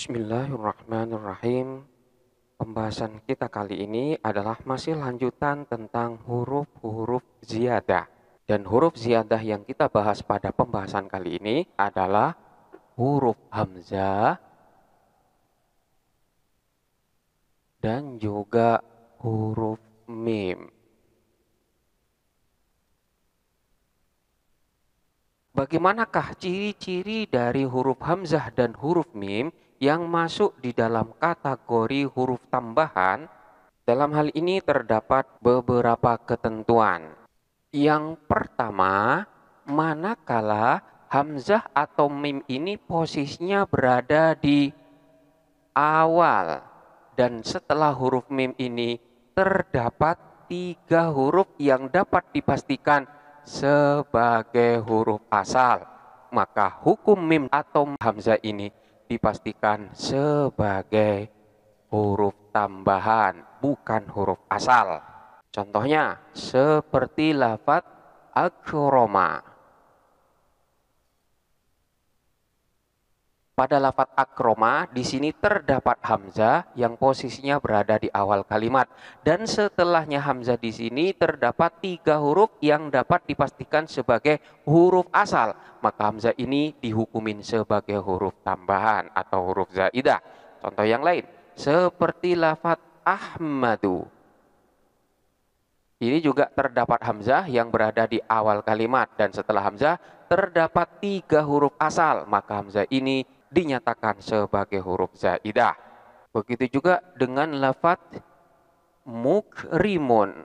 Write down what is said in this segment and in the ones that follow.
Bismillahirrahmanirrahim. Pembahasan kita kali ini adalah masih lanjutan tentang huruf-huruf ziyadah. Dan huruf ziyadah yang kita bahas pada pembahasan kali ini adalah huruf hamzah dan juga huruf mim. Bagaimanakah ciri-ciri dari huruf hamzah dan huruf mim yang masuk di dalam kategori huruf tambahan? Dalam hal ini terdapat beberapa ketentuan. Yang pertama, manakala hamzah atau mim ini posisinya berada di awal dan setelah huruf mim ini terdapat 3 huruf yang dapat dipastikan sebagai huruf asal, maka hukum mim atau hamzah ini dipastikan sebagai huruf tambahan, bukan huruf asal. Contohnya seperti lafaz akroma. Pada lafaz akroma di sini terdapat hamzah yang posisinya berada di awal kalimat, dan setelahnya hamzah di sini terdapat 3 huruf yang dapat dipastikan sebagai huruf asal, maka hamzah ini dihukumin sebagai huruf tambahan atau huruf zaidah. Contoh yang lain seperti lafaz ahmadu. Ini juga terdapat hamzah yang berada di awal kalimat, dan setelah hamzah terdapat 3 huruf asal, maka hamzah ini dinyatakan sebagai huruf zaidah. Begitu juga dengan lafaz mukrimun.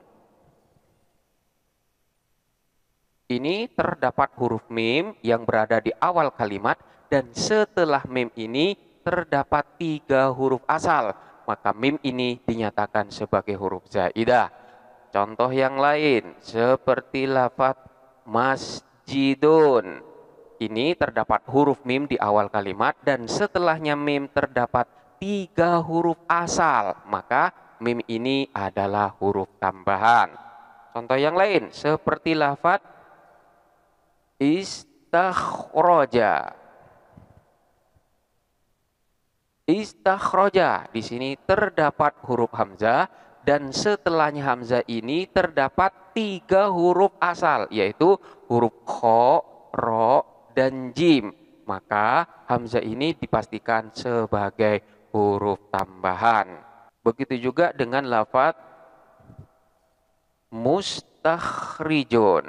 Ini terdapat huruf mim yang berada di awal kalimat, dan setelah mim ini terdapat 3 huruf asal, maka mim ini dinyatakan sebagai huruf zaidah. Contoh yang lain seperti lafaz masjidun. Ini terdapat huruf mim di awal kalimat, dan setelahnya mim terdapat 3 huruf asal, maka mim ini adalah huruf tambahan. Contoh yang lain seperti lafaz istakhroja. Istakhroja di sini terdapat huruf hamzah, dan setelahnya hamzah ini terdapat 3 huruf asal, yaitu huruf kho, ro, dan jim, maka hamzah ini dipastikan sebagai huruf tambahan. Begitu juga dengan lafaz mustakhrijun.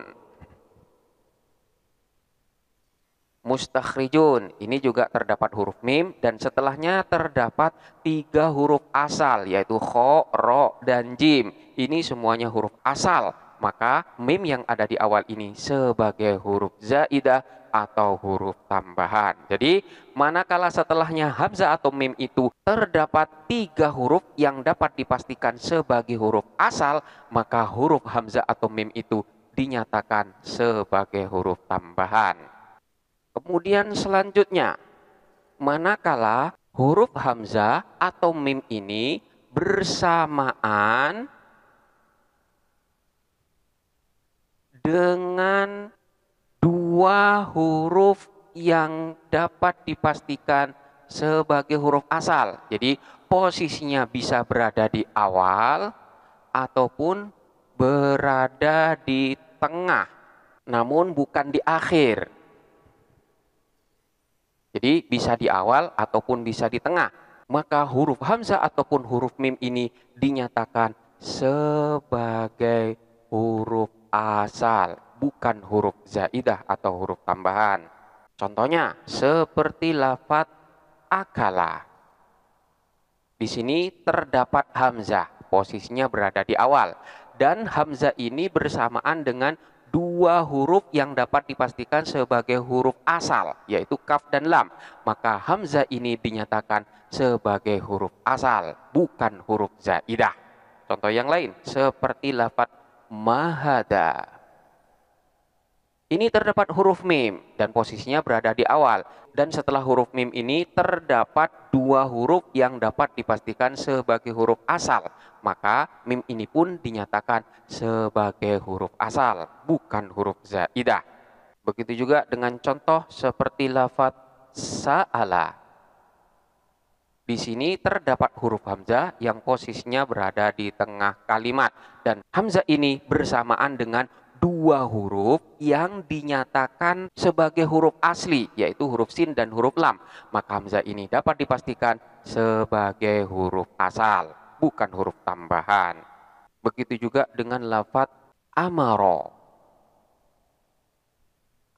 Mustakhrijun ini juga terdapat huruf mim, dan setelahnya terdapat 3 huruf asal, yaitu kho, ro, dan jim. Ini semuanya huruf asal, maka mim yang ada di awal ini sebagai huruf zaidah atau huruf tambahan. Jadi manakala setelahnya hamzah atau mim itu terdapat 3 huruf yang dapat dipastikan sebagai huruf asal, maka huruf hamzah atau mim itu dinyatakan sebagai huruf tambahan. Kemudian selanjutnya, manakala huruf hamzah atau mim ini bersamaan dengan 2 huruf yang dapat dipastikan sebagai huruf asal. Jadi posisinya bisa berada di awal ataupun berada di tengah, namun bukan di akhir. Jadi bisa di awal ataupun bisa di tengah. Maka huruf hamzah ataupun huruf mim ini dinyatakan sebagai huruf asal, bukan huruf zaidah atau huruf tambahan. Contohnya seperti lafaz akala. Di sini terdapat hamzah, posisinya berada di awal, dan hamzah ini bersamaan dengan 2 dua huruf yang dapat dipastikan sebagai huruf asal, yaitu kaf dan lam. Maka hamzah ini dinyatakan sebagai huruf asal, bukan huruf zaidah. Contoh yang lain, seperti lafaz mahada. Ini terdapat huruf mim dan posisinya berada di awal. Dan setelah huruf mim ini terdapat dua huruf yang dapat dipastikan sebagai huruf asal. Maka mim ini pun dinyatakan sebagai huruf asal, bukan huruf zaidah. Begitu juga dengan contoh seperti lafaz sa'ala. Di sini terdapat huruf hamzah yang posisinya berada di tengah kalimat. Dan hamzah ini bersamaan dengan dua huruf yang dinyatakan sebagai huruf asli, yaitu huruf sin dan huruf lam. Maka hamzah ini dapat dipastikan sebagai huruf asal, bukan huruf tambahan. Begitu juga dengan lafaz amaro.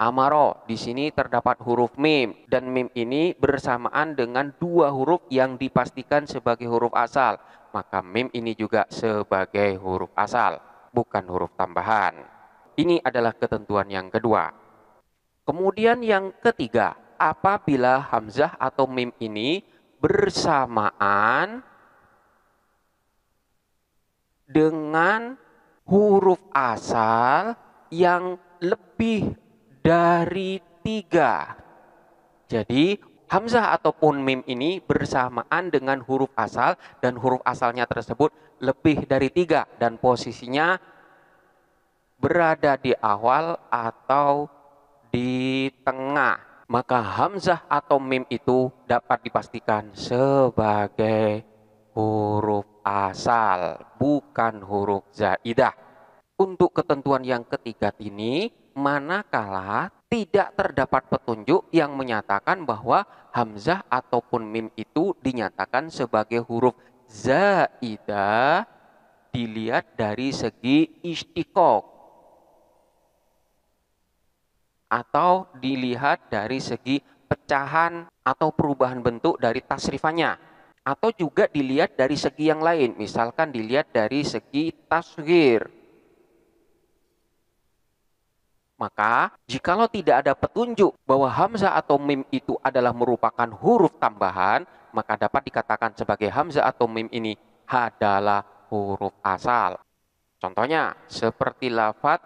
Amaro, di sini terdapat huruf mim, dan mim ini bersamaan dengan dua huruf yang dipastikan sebagai huruf asal. Maka mim ini juga sebagai huruf asal, bukan huruf tambahan. Ini adalah ketentuan yang kedua. Kemudian yang ketiga, apabila hamzah atau mim ini bersamaan dengan huruf asal yang lebih dari 3. Jadi hamzah ataupun mim ini bersamaan dengan huruf asal dan huruf asalnya tersebut lebih dari 3 dan posisinya berada di awal atau di tengah. Maka hamzah atau mim itu dapat dipastikan sebagai huruf asal, bukan huruf zaidah. Untuk ketentuan yang ketiga ini, manakala tidak terdapat petunjuk yang menyatakan bahwa hamzah ataupun mim itu dinyatakan sebagai huruf zaidah, dilihat dari segi istiqaq atau dilihat dari segi pecahan atau perubahan bentuk dari tasrifannya, atau juga dilihat dari segi yang lain, misalkan dilihat dari segi tasghir. Maka jikalau tidak ada petunjuk bahwa hamzah atau mim itu adalah merupakan huruf tambahan, maka dapat dikatakan sebagai hamzah atau mim ini adalah huruf asal. Contohnya seperti lafaz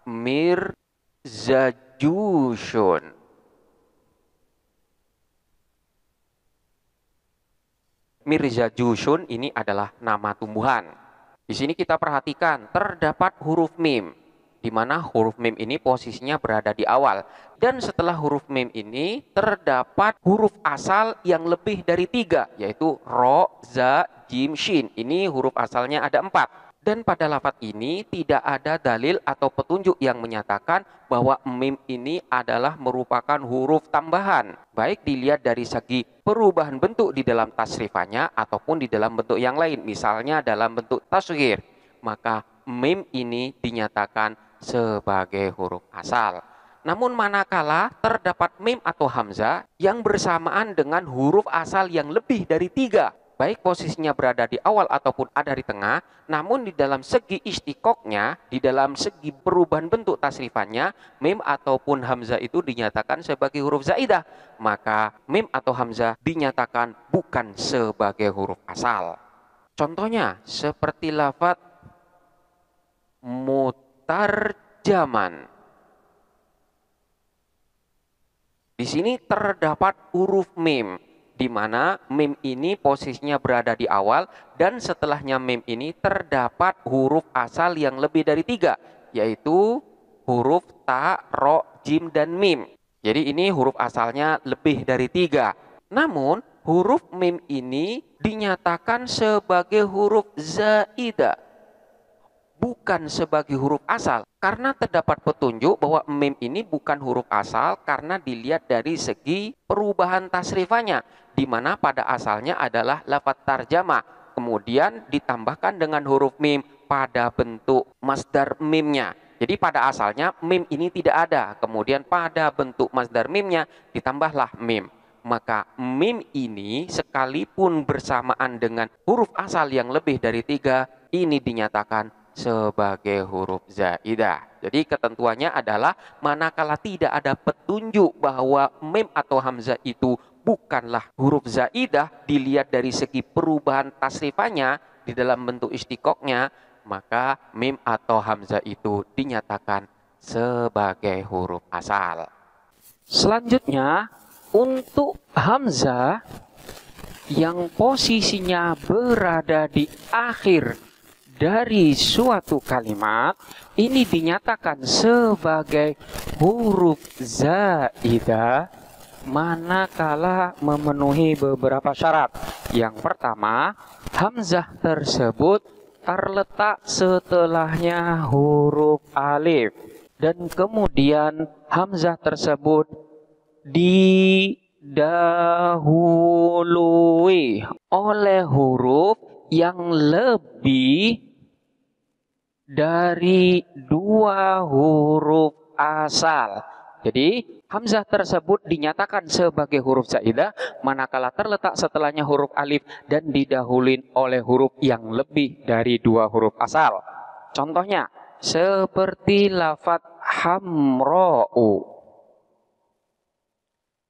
mirzajushun. Mirzajushun ini adalah nama tumbuhan. Di sini kita perhatikan terdapat huruf mim, di mana huruf mim ini posisinya berada di awal. Dan setelah huruf mim ini terdapat huruf asal yang lebih dari 3, yaitu ro, za, jim, shin. Ini huruf asalnya ada 4. Dan pada lafaz ini tidak ada dalil atau petunjuk yang menyatakan bahwa mim ini adalah merupakan huruf tambahan. Baik dilihat dari segi perubahan bentuk di dalam tasrifannya ataupun di dalam bentuk yang lain. Misalnya dalam bentuk tasghir. Maka mim ini dinyatakan sebagai huruf asal. Namun manakala terdapat mim atau hamzah yang bersamaan dengan huruf asal yang lebih dari 3, baik posisinya berada di awal ataupun ada di tengah, namun di dalam segi istiqoknya, di dalam segi perubahan bentuk tasrifannya, mim ataupun hamzah itu dinyatakan sebagai huruf zaidah, maka mim atau hamzah dinyatakan bukan sebagai huruf asal. Contohnya seperti lafaz mutarjaman. Di sini terdapat huruf mim, di mana mim ini posisinya berada di awal dan setelahnya mim ini terdapat huruf asal yang lebih dari 3, yaitu huruf ta, ro, jim, dan mim. Jadi ini huruf asalnya lebih dari 3. Namun huruf mim ini dinyatakan sebagai huruf zaidah, bukan sebagai huruf asal, karena terdapat petunjuk bahwa mim ini bukan huruf asal karena dilihat dari segi perubahan tasrifannya, di mana pada asalnya adalah lafaz tarjamah, kemudian ditambahkan dengan huruf mim pada bentuk masdar mimnya. Jadi pada asalnya mim ini tidak ada, kemudian pada bentuk masdar mimnya ditambahlah mim. Maka mim ini sekalipun bersamaan dengan huruf asal yang lebih dari 3, ini dinyatakan sebagai huruf zaidah. Jadi ketentuannya adalah manakala tidak ada petunjuk bahwa mim atau hamzah itu bukanlah huruf zaidah, dilihat dari segi perubahan tasrifannya di dalam bentuk istiqoqnya, maka mim atau hamzah itu dinyatakan sebagai huruf asal. Selanjutnya, untuk hamzah yang posisinya berada di akhir dari suatu kalimat, ini dinyatakan sebagai huruf zaidah manakala memenuhi beberapa syarat. Yang pertama, hamzah tersebut terletak setelahnya huruf alif, dan kemudian hamzah tersebut didahului oleh huruf yang lebih dari dua huruf asal. Jadi hamzah tersebut dinyatakan sebagai huruf zaidah manakala terletak setelahnya huruf alif dan didahului oleh huruf yang lebih dari dua huruf asal. Contohnya seperti lafadz hamra'u.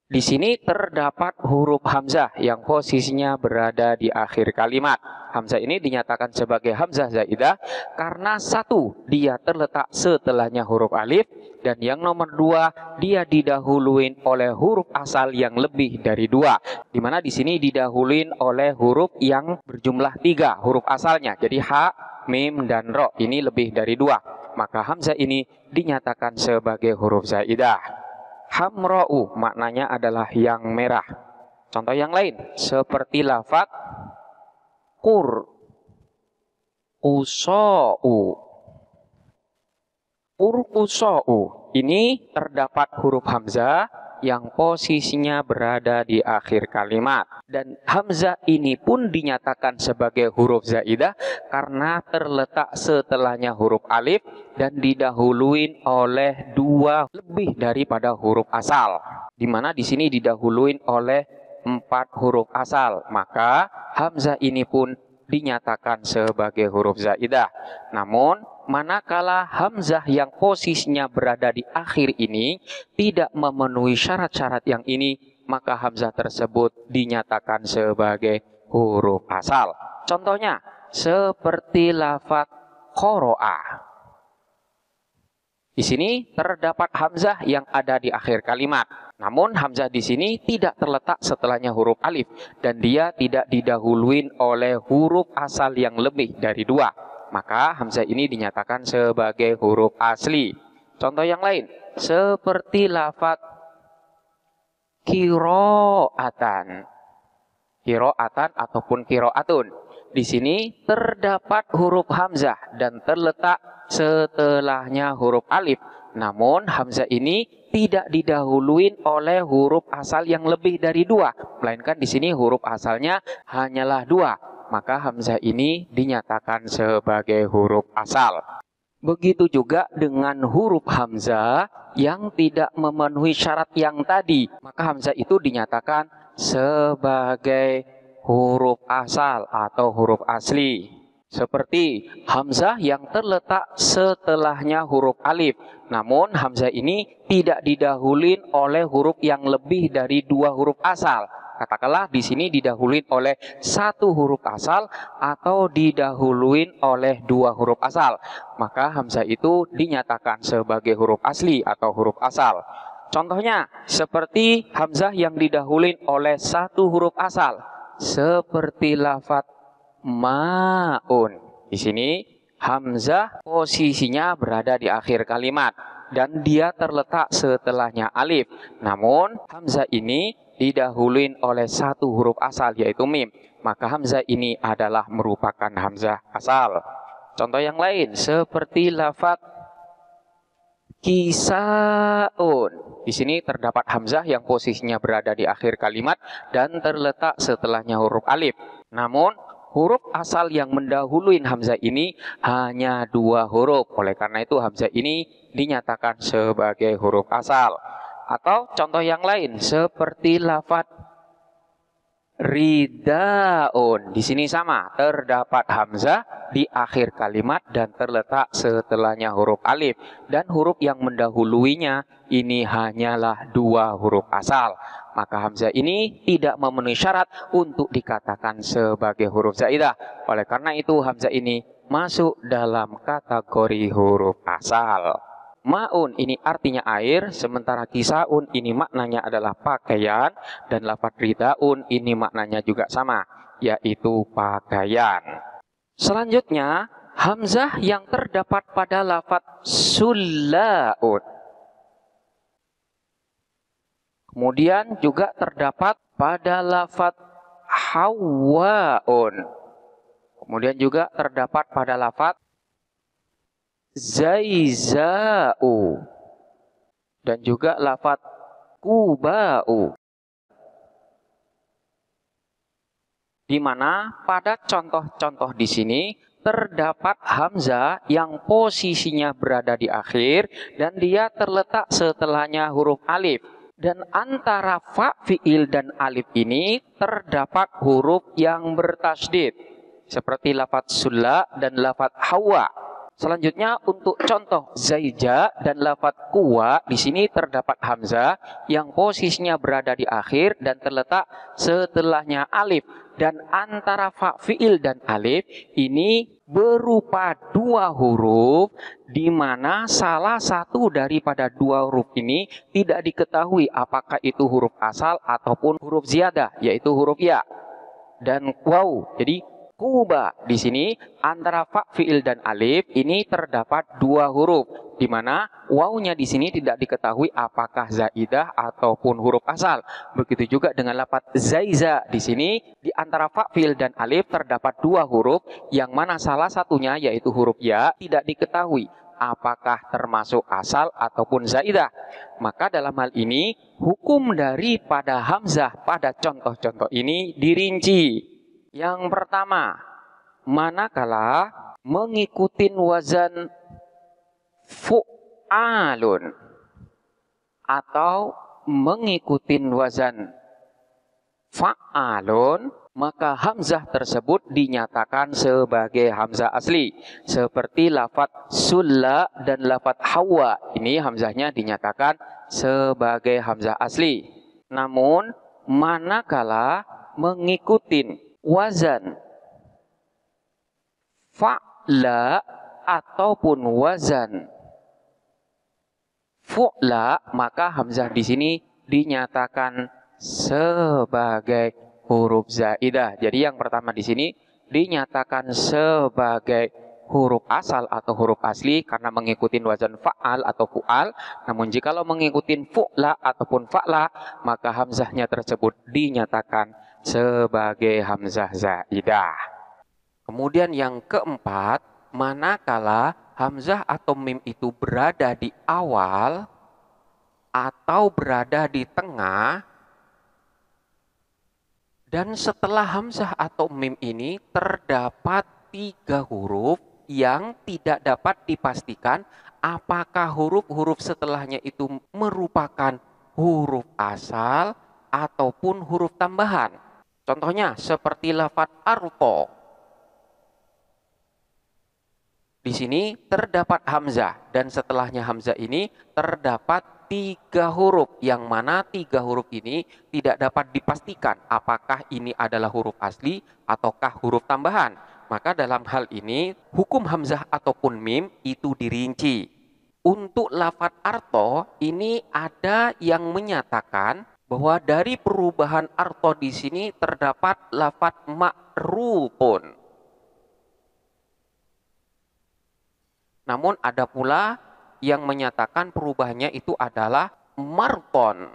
Di sini terdapat huruf hamzah yang posisinya berada di akhir kalimat. Hamzah ini dinyatakan sebagai hamzah zaidah karena satu, dia terletak setelahnya huruf alif, dan yang nomor dua, dia didahului oleh huruf asal yang lebih dari dua. Dimana di sini didahului oleh huruf yang berjumlah tiga, huruf asalnya. Jadi ha, mim, dan ro ini lebih dari dua. Maka hamzah ini dinyatakan sebagai huruf zaidah. Hamra'u maknanya adalah yang merah. Contoh yang lain seperti lafadz qur'usa'u. Qur'usa'u ini terdapat huruf hamzah yang posisinya berada di akhir kalimat, dan hamzah ini pun dinyatakan sebagai huruf zaidah karena terletak setelahnya huruf alif dan didahului oleh dua lebih daripada huruf asal, di mana di sini didahului oleh 4 huruf asal, maka hamzah ini pun dinyatakan sebagai huruf zaidah. Namun manakala hamzah yang posisinya berada di akhir ini tidak memenuhi syarat-syarat yang ini, maka hamzah tersebut dinyatakan sebagai huruf asal. Contohnya seperti lafadz qara'a. Di sini terdapat hamzah yang ada di akhir kalimat. Namun hamzah di sini tidak terletak setelahnya huruf alif dan dia tidak didahului oleh huruf asal yang lebih dari dua. Maka hamzah ini dinyatakan sebagai huruf asli. Contoh yang lain seperti lafadz qira'atan. Qira'atan ataupun qira'atun. Di sini terdapat huruf hamzah dan terletak setelahnya huruf alif. Namun hamzah ini tidak didahului oleh huruf asal yang lebih dari dua, melainkan di sini huruf asalnya hanyalah dua. Maka hamzah ini dinyatakan sebagai huruf asal. Begitu juga dengan huruf hamzah yang tidak memenuhi syarat yang tadi, maka hamzah itu dinyatakan sebagai huruf asal atau huruf asli. Seperti hamzah yang terletak setelahnya huruf alif, namun hamzah ini tidak didahului oleh huruf yang lebih dari dua huruf asal. Katakanlah di sini didahului oleh satu huruf asal atau didahului oleh dua huruf asal, maka hamzah itu dinyatakan sebagai huruf asli atau huruf asal. Contohnya seperti hamzah yang didahului oleh satu huruf asal, seperti lafadz ma'un. Di sini hamzah posisinya berada di akhir kalimat dan dia terletak setelahnya alif. Namun hamzah ini didahului oleh satu huruf asal yaitu mim. Maka hamzah ini adalah merupakan hamzah asal. Contoh yang lain seperti lafadz kisaun. Di sini terdapat hamzah yang posisinya berada di akhir kalimat dan terletak setelahnya huruf alif. Namun huruf asal yang mendahului hamzah ini hanya dua huruf. Oleh karena itu hamzah ini dinyatakan sebagai huruf asal. Atau contoh yang lain seperti lafadz ridaun. Di sini sama, terdapat hamzah di akhir kalimat dan terletak setelahnya huruf alif. Dan huruf yang mendahuluinya ini hanyalah dua huruf asal. Maka hamzah ini tidak memenuhi syarat untuk dikatakan sebagai huruf zaidah. Oleh karena itu hamzah ini masuk dalam kategori huruf asal. Ma'un ini artinya air, sementara kisaun ini maknanya adalah pakaian, dan lafaz ridaun ini maknanya juga sama, yaitu pakaian. Selanjutnya, hamzah yang terdapat pada lafaz sullaun. Kemudian juga terdapat pada lafaz hawaun. Kemudian juga terdapat pada lafaz zaizau dan juga lafaz kubau, di mana pada contoh-contoh di sini terdapat hamzah yang posisinya berada di akhir dan dia terletak setelahnya huruf alif, dan antara fa fiil dan alif ini terdapat huruf yang bertasydid seperti lafaz sulla dan lafaz hawa. Selanjutnya untuk contoh zaija dan lafaz kuwa, di sini terdapat hamzah yang posisinya berada di akhir dan terletak setelahnya alif, dan antara fa fiil dan alif ini berupa dua huruf, di mana salah satu daripada dua huruf ini tidak diketahui apakah itu huruf asal ataupun huruf ziyadah, yaitu huruf ya dan waw. Jadi kuba di sini antara fa fiil dan alif ini terdapat dua huruf, di mana wawnya di sini tidak diketahui apakah zaidah ataupun huruf asal. Begitu juga dengan lafaz zaiza, di sini di antara fa fiil dan alif terdapat dua huruf yang mana salah satunya yaitu huruf ya tidak diketahui apakah termasuk asal ataupun zaidah. Maka dalam hal ini hukum daripada hamzah pada contoh-contoh ini dirinci. Yang pertama, manakala mengikuti wazan fu'alun atau mengikuti wazan fa'alun, maka hamzah tersebut dinyatakan sebagai hamzah asli. Seperti lafaz sulla dan lafaz hawa, ini hamzahnya dinyatakan sebagai hamzah asli. Namun manakala mengikuti wazan fa'la ataupun wazan fu'la, maka hamzah di sini dinyatakan sebagai huruf zaidah. Jadi yang pertama di sini dinyatakan sebagai huruf asal atau huruf asli karena mengikuti wazan fa'al atau fu'al. Namun jikalau mengikuti fu'la ataupun fa'la, maka hamzahnya tersebut dinyatakan sebagai hamzah zaidah. Kemudian yang keempat, manakala hamzah atau mim itu berada di awal atau berada di tengah, dan setelah hamzah atau mim ini terdapat tiga huruf yang tidak dapat dipastikan apakah huruf-huruf setelahnya itu merupakan huruf asal ataupun huruf tambahan. Contohnya seperti lafaz arto. Di sini terdapat hamzah dan setelahnya hamzah ini terdapat tiga huruf, yang mana tiga huruf ini tidak dapat dipastikan apakah ini adalah huruf asli ataukah huruf tambahan. Maka dalam hal ini hukum hamzah ataupun mim itu dirinci. Untuk lafaz arto ini ada yang menyatakan bahwa dari perubahan arto di sini terdapat lafaz ma'rutun. Namun ada pula yang menyatakan perubahannya itu adalah marton.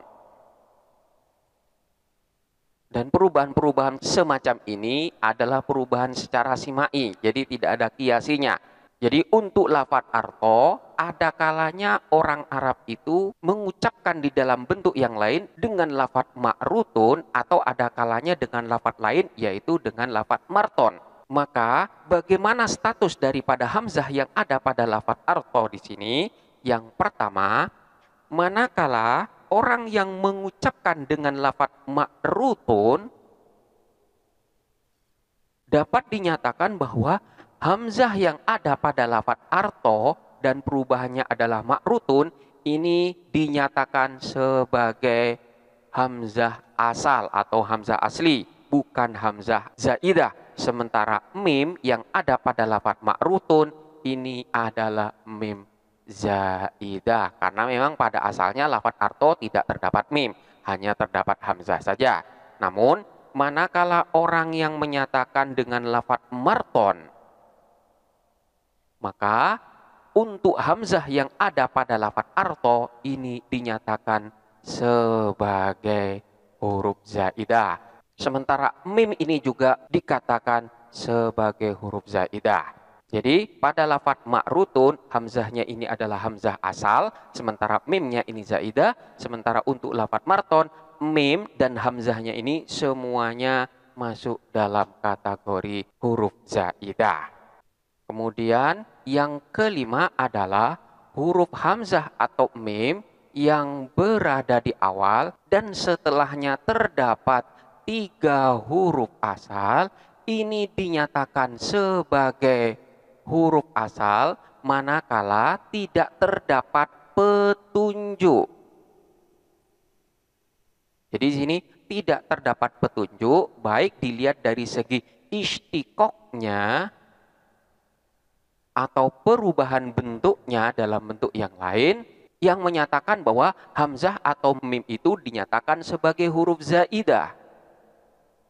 Dan perubahan-perubahan semacam ini adalah perubahan secara simai, jadi tidak ada kiasinya. Jadi untuk lafaz arto, ada kalanya orang Arab itu mengucapkan di dalam bentuk yang lain dengan lafaz ma'rutun, atau ada kalanya dengan lafaz lain yaitu dengan lafaz marton. Maka bagaimana status daripada hamzah yang ada pada lafaz arto di sini? Yang pertama, manakala orang yang mengucapkan dengan lafaz ma'rutun dapat dinyatakan bahwa hamzah yang ada pada lafadz arto dan perubahannya adalah makrutun, ini dinyatakan sebagai hamzah asal atau hamzah asli, bukan hamzah zaidah. Sementara mim yang ada pada lafadz makrutun ini adalah mim zaidah, karena memang pada asalnya lafadz arto tidak terdapat mim, hanya terdapat hamzah saja. Namun manakala orang yang menyatakan dengan lafadz marton, maka untuk hamzah yang ada pada lafadz arto ini dinyatakan sebagai huruf zaidah. Sementara mim ini juga dikatakan sebagai huruf zaidah. Jadi pada lafadz makrutun hamzahnya ini adalah hamzah asal, sementara mimnya ini zaidah. Sementara untuk lafadz marton, mim dan hamzahnya ini semuanya masuk dalam kategori huruf zaidah. Kemudian yang kelima adalah huruf hamzah atau mim yang berada di awal dan setelahnya terdapat 3 huruf asal. Ini dinyatakan sebagai huruf asal manakala tidak terdapat petunjuk. Jadi di sini tidak terdapat petunjuk, baik dilihat dari segi istiqoknya atau perubahan bentuknya dalam bentuk yang lain, yang menyatakan bahwa hamzah atau mim itu dinyatakan sebagai huruf zaidah.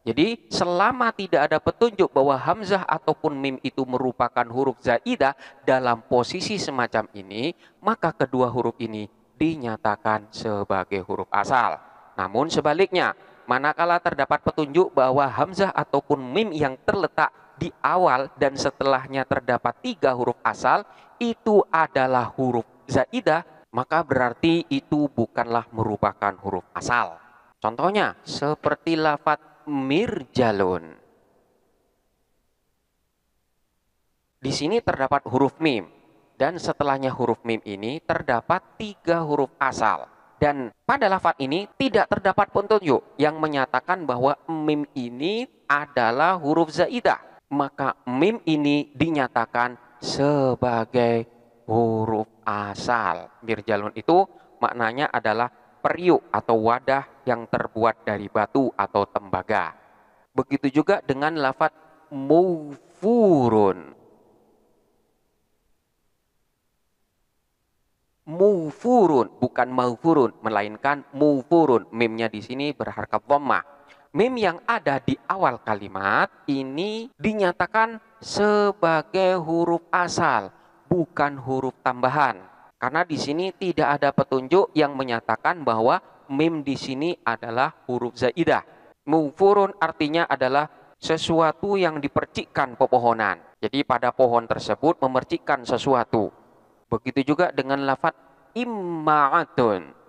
Jadi selama tidak ada petunjuk bahwa hamzah ataupun mim itu merupakan huruf zaidah dalam posisi semacam ini, maka kedua huruf ini dinyatakan sebagai huruf asal. Namun sebaliknya, manakala terdapat petunjuk bahwa hamzah ataupun mim yang terletak di awal dan setelahnya terdapat 3 huruf asal itu adalah huruf zaidah, maka berarti itu bukanlah merupakan huruf asal. Contohnya seperti lafadz mirjalun. Di sini terdapat huruf mim dan setelahnya huruf mim ini terdapat 3 huruf asal. Dan pada lafadz ini tidak terdapat petunjuk yang menyatakan bahwa mim ini adalah huruf zaidah. Maka mim ini dinyatakan sebagai huruf asal. Mirjalun itu maknanya adalah periuk atau wadah yang terbuat dari batu atau tembaga. Begitu juga dengan lafadz mufurun. Mufurun, bukan maufurun, melainkan mufurun. Mimnya di sini berharkat dhammah. Mim yang ada di awal kalimat ini dinyatakan sebagai huruf asal, bukan huruf tambahan. Karena di sini tidak ada petunjuk yang menyatakan bahwa mim di sini adalah huruf zaidah. Mufurun artinya adalah sesuatu yang dipercikkan pepohonan. Jadi pada pohon tersebut memercikkan sesuatu. Begitu juga dengan lafadz imma'atun.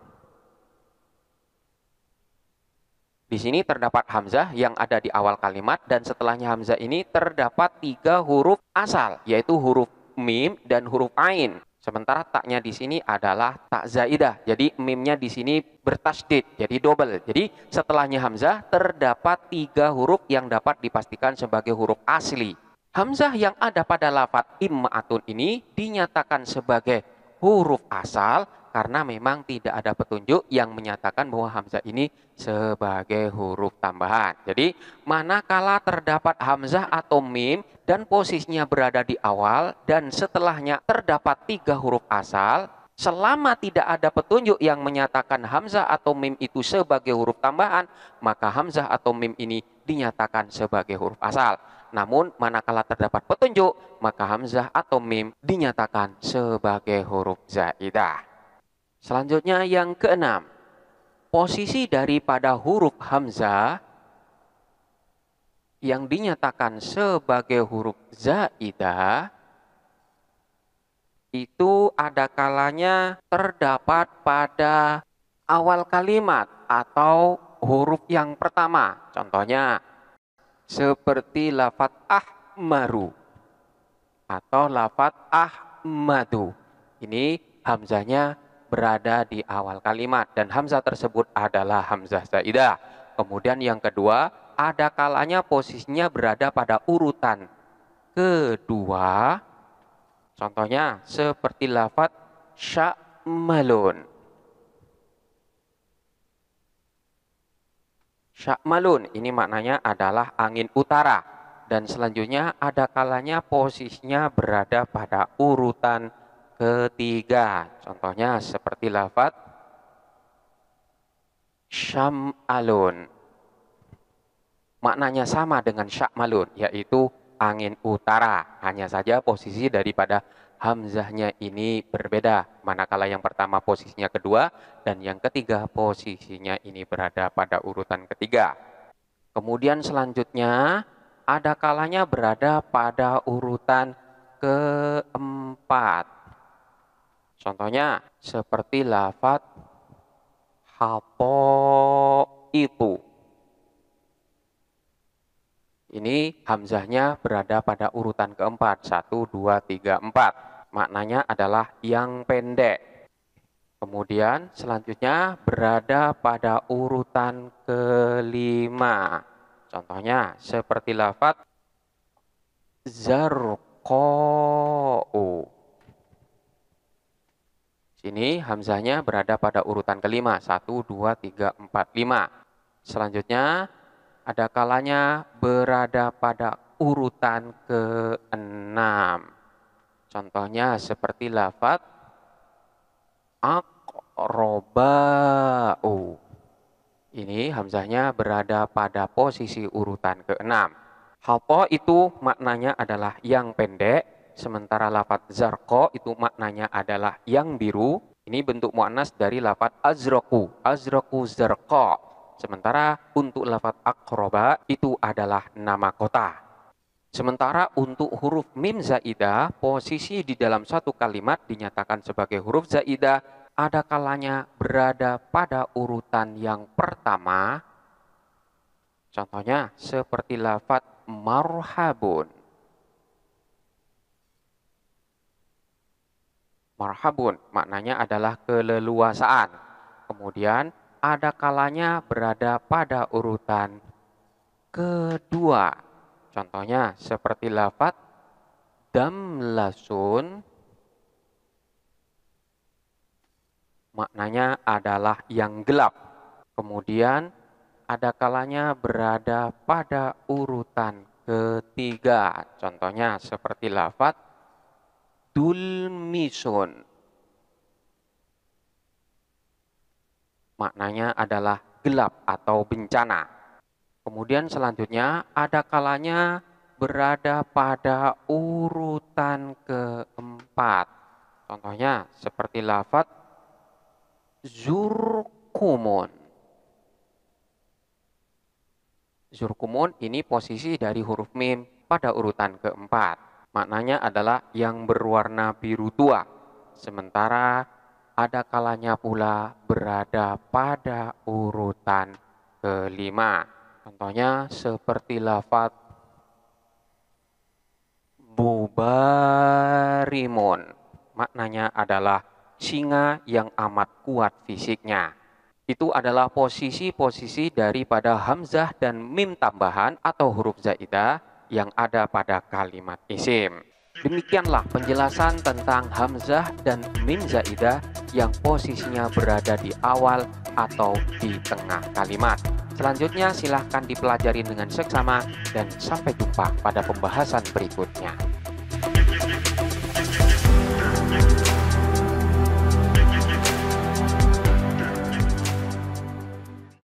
Di sini terdapat hamzah yang ada di awal kalimat dan setelahnya hamzah ini terdapat 3 huruf asal, yaitu huruf mim dan huruf ain. Sementara taknya di sini adalah tak zaidah. Jadi mimnya di sini bertasydid, jadi double. Jadi setelahnya hamzah terdapat 3 huruf yang dapat dipastikan sebagai huruf asli. Hamzah yang ada pada lafadz imma'atun ini dinyatakan sebagai huruf asal karena memang tidak ada petunjuk yang menyatakan bahwa hamzah ini sebagai huruf tambahan. Jadi manakala terdapat hamzah atau mim dan posisinya berada di awal dan setelahnya terdapat 3 huruf asal, selama tidak ada petunjuk yang menyatakan hamzah atau mim itu sebagai huruf tambahan, maka hamzah atau mim ini dinyatakan sebagai huruf asal. Namun manakala terdapat petunjuk, maka hamzah atau mim dinyatakan sebagai huruf zaidah. Selanjutnya yang keenam, posisi daripada huruf hamzah yang dinyatakan sebagai huruf zaidah itu ada kalanya terdapat pada awal kalimat atau huruf yang pertama. Contohnya seperti lafadz ahmaru atau lafadz ahmadu. Ini hamzahnya berada di awal kalimat dan hamzah tersebut adalah hamzah zaidah. Kemudian yang kedua, ada kalanya posisinya berada pada urutan kedua. Contohnya seperti lafaz sya'malun. Sya'malun ini maknanya adalah angin utara. Dan selanjutnya ada kalanya posisinya berada pada urutan ketiga. Contohnya seperti lafaz syam'alun. Maknanya sama dengan sya'malun, yaitu angin utara. Hanya saja posisi daripada hamzahnya ini berbeda. Manakala yang pertama posisinya kedua, dan yang ketiga posisinya ini berada pada urutan ketiga. Kemudian selanjutnya, ada kalanya berada pada urutan keempat. Contohnya seperti lafaz hato itu. Ini hamzahnya berada pada urutan keempat. 1, 2, 3, 4. Maknanya adalah yang pendek. Kemudian selanjutnya berada pada urutan kelima. Contohnya seperti lafaz zarqa'u. Sini hamzahnya berada pada urutan kelima. 1, 2, 3, 4, 5. Selanjutnya ada kalanya berada pada urutan ke-6. Contohnya seperti lafaz aqroba'u. Ini hamzahnya berada pada posisi urutan ke-6. Hato itu maknanya adalah yang pendek, sementara lafaz zarqa itu maknanya adalah yang biru. Ini bentuk muannas dari lafaz azraqu. Azraqu zarqa. Sementara untuk lafaz aqroba itu adalah nama kota. Sementara untuk huruf mim zaidah, posisi di dalam satu kalimat dinyatakan sebagai huruf zaidah, ada kalanya berada pada urutan yang pertama. Contohnya seperti lafaz marhabun. Marhabun maknanya adalah keleluasaan. Kemudian ada kalanya berada pada urutan kedua. Contohnya seperti lafaz damlasun. Maknanya adalah yang gelap. Kemudian ada kalanya berada pada urutan ketiga. Contohnya seperti lafaz dulmisun. Maknanya adalah gelap atau bencana. Kemudian selanjutnya ada kalanya berada pada urutan keempat. Contohnya seperti lafaz zurkumun. Zurkumun ini posisi dari huruf mim pada urutan keempat. Maknanya adalah yang berwarna biru tua. Sementara ada kalanya pula berada pada urutan kelima. Contohnya seperti lafaz bubarimun. Maknanya adalah singa yang amat kuat fisiknya. Itu adalah posisi-posisi daripada hamzah dan mim tambahan atau huruf zaidah yang ada pada kalimat isim. Demikianlah penjelasan tentang hamzah dan mim zaidah yang posisinya berada di awal atau di tengah kalimat. Selanjutnya silahkan dipelajari dengan seksama dan sampai jumpa pada pembahasan berikutnya.